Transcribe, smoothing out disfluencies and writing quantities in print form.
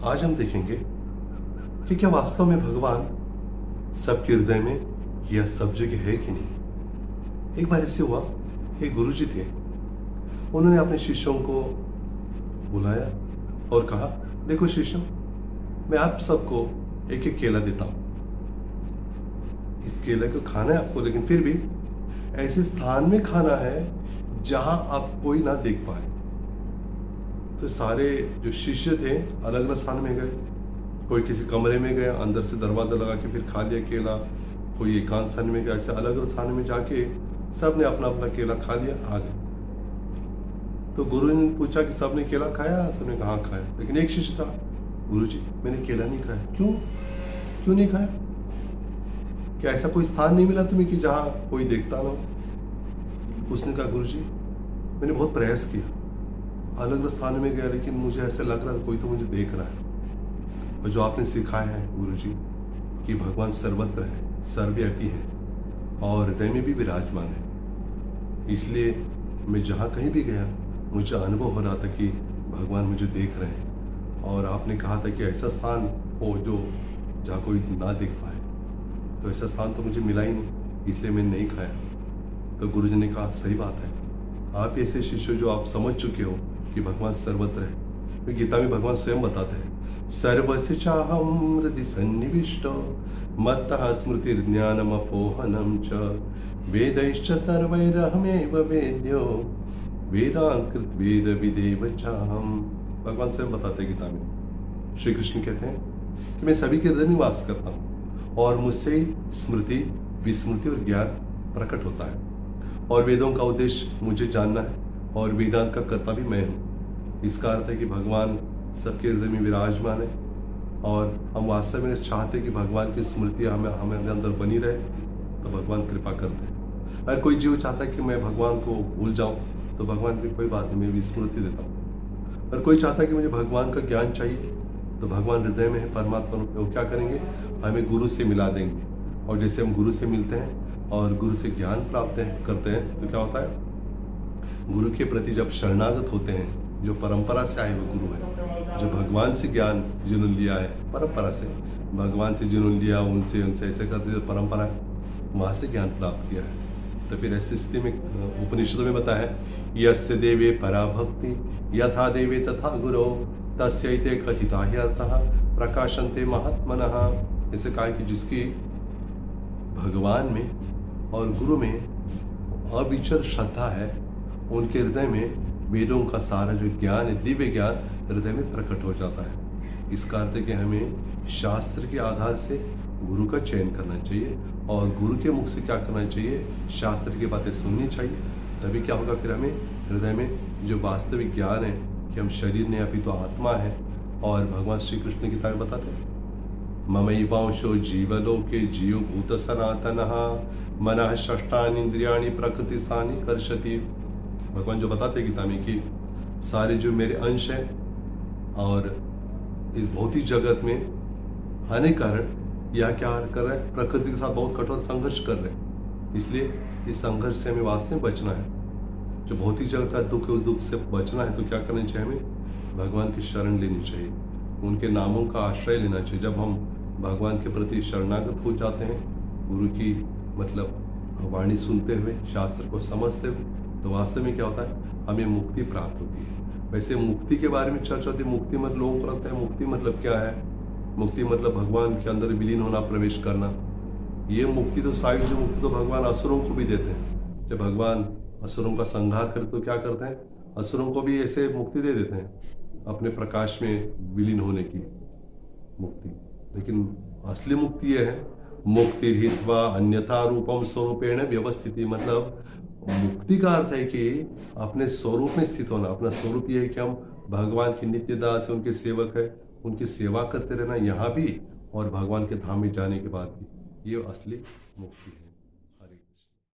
आज हम देखेंगे कि क्या वास्तव में भगवान सबके हृदय में या सब जगह है कि नहीं। एक बार ऐसे हुआ, एक गुरुजी थे, उन्होंने अपने शिष्यों को बुलाया और कहा, देखो शिष्यों, मैं आप सबको एक एक केला देता हूं। इस केले को खाना है आपको, लेकिन फिर भी ऐसे स्थान में खाना है जहां आप कोई ना देख पाए। तो सारे जो शिष्य थे अलग अलग स्थान में गए। कोई किसी कमरे में गया, अंदर से दरवाजा लगा के फिर खा लिया केला। कोई एकांत स्थान में गया, ऐसे अलग अलग स्थान में जाके सब ने अपना अपना केला खा लिया, आ गए। तो गुरु ने पूछा कि सबने केला खाया? सबने कहा खाया। लेकिन एक शिष्य था, गुरुजी मैंने केला नहीं खाया। क्यों क्यों नहीं खाया? क्या ऐसा कोई स्थान नहीं मिला तुम्हें कि जहाँ कोई देखता ना हो? उसने कहा, गुरुजी मैंने बहुत प्रयास किया, अलग अलग स्थान में गया, लेकिन मुझे ऐसा लग रहा था कोई तो मुझे देख रहा है। और जो आपने सिखाया है गुरुजी कि भगवान सर्वत्र है, सर्वव्यापी है और हृदय में भी विराजमान है, इसलिए मैं जहाँ कहीं भी गया मुझे अनुभव हो रहा था कि भगवान मुझे देख रहे हैं। और आपने कहा था कि ऐसा स्थान हो जो जहाँ कोई ना देख पाए, तो ऐसा स्थान तो मुझे मिला ही नहीं, इसलिए मैंने नहीं खाया। तो गुरुजी ने कहा, सही बात है, आप ऐसे शिष्य जो आप समझ चुके हो कि भगवान सर्वत्र है। गीता में भगवान स्वयं बताते हैं, सर्वस्य चाहं हृदि सन्निविष्टो मत्तः स्मृतिर्ज्ञानमपोहनं च वेदैश्च सर्वैरहमेव वेद्यो वेदांकृत वेद विदेव चाहम्। भगवान स्वयं बताते हैं गीता में। श्री कृष्ण कहते हैं कि मैं सभी के हृदय में वास करता हूँ और मुझसे स्मृति, विस्मृति और ज्ञान प्रकट होता है। और वेदों का उद्देश्य मुझे जानना है और वेदांत का कर्ता भी मैं हूँ। इसका अर्थ है कि भगवान सबके हृदय में विराजमान है और हम वास्तव में चाहते हैं कि भगवान की स्मृति हमारे अंदर बनी रहे, तो भगवान कृपा करते हैं। अगर कोई जीव चाहता है कि मैं भगवान को भूल जाऊं, तो भगवान की कोई बात नहीं, मैं विस्मृति देता हूँ। अगर कोई चाहता है कि मुझे भगवान का ज्ञान चाहिए, तो भगवान हृदय में है, परमात्मा रूप में। वो क्या करेंगे? हमें गुरु से मिला देंगे। और जैसे हम गुरु से मिलते हैं और गुरु से ज्ञान प्राप्त करते हैं, तो क्या होता है? गुरु के प्रति जब शरणागत होते हैं, जो परंपरा से आए हुए गुरु हैं, जो भगवान से ज्ञान जिन्होंने लिया है, परंपरा से भगवान से जिन्होंने लिया, उनसे ऐसे करते जो परंपरा है, वहाँ से ज्ञान प्राप्त किया है। तो फिर ऐसी स्थिति में उपनिषदों में बताया है, यस्य देवे परा भक्ति यथा देवे तथा गुरो तस्यैते कथिता ह्यर्थः प्रकाशन्ते महात्मनः। ऐसे कहा कि जिसकी भगवान में और गुरु में अविचल श्रद्धा है, उनके हृदय में वेदों का सारा जो ज्ञान है, दिव्य ज्ञान हृदय में प्रकट हो जाता है। इसका अर्थ है कि हमें शास्त्र के आधार से गुरु का चयन करना चाहिए और गुरु के मुख से क्या करना चाहिए? शास्त्र की बातें सुननी चाहिए। तभी क्या होगा? फिर हमें हृदय में जो वास्तविक ज्ञान है कि हम शरीर नहीं अभी तो आत्मा है। और भगवान श्री कृष्ण गीता में बताते हैं, ममैवांशो जीवलोके जीव भूत सनातनः मनः षष्ठानि इंद्रियाणि प्रकृतिस्थानि कर्षति। भगवान जो बताते हैं गीता में कि सारे जो मेरे अंश हैं और इस भौतिक जगत में आने कारण यह क्या कर रहे हैं? प्रकृति के साथ बहुत कठोर संघर्ष कर रहे हैं। इसलिए इस संघर्ष से हमें वास्तव में बचना है। जो भौतिक जगत का दुख है, उस दुख से बचना है, तो क्या करना चाहिए? हमें भगवान की शरण लेनी चाहिए, उनके नामों का आश्रय लेना चाहिए। जब हम भगवान के प्रति शरणागत हो जाते हैं, गुरु की मतलब वाणी सुनते हुए, शास्त्र को समझते हुए, तो वास्तव में क्या होता है? हमें मुक्ति प्राप्त होती है। वैसे मुक्ति के बारे में चर्चा होती है। मुक्ति मतलब लोगों को लगता है मुक्ति मतलब क्या है? मुक्ति मतलब भगवान के अंदर विलीन होना, प्रवेश करना। ये मुक्ति तो सारी जो मुक्ति तो भगवान असुरों को भी देते हैं। जब भगवान असुरों का संहार करते तो क्या करते हैं? असुरों को भी ऐसे मुक्ति दे देते हैं, अपने प्रकाश में विलीन होने की मुक्ति। लेकिन असली मुक्ति यह है, मुक्ति हित्वा अन्यथा रूपम स्वरूपेण व्यवस्थिति। मतलब मुक्ति का अर्थ है कि अपने स्वरूप में स्थित होना। अपना स्वरूप यह है कि हम भगवान की नित्य दास है, उनके सेवक है, उनकी सेवा करते रहना यहाँ भी और भगवान के धाम में जाने के बाद भी। ये असली मुक्ति है।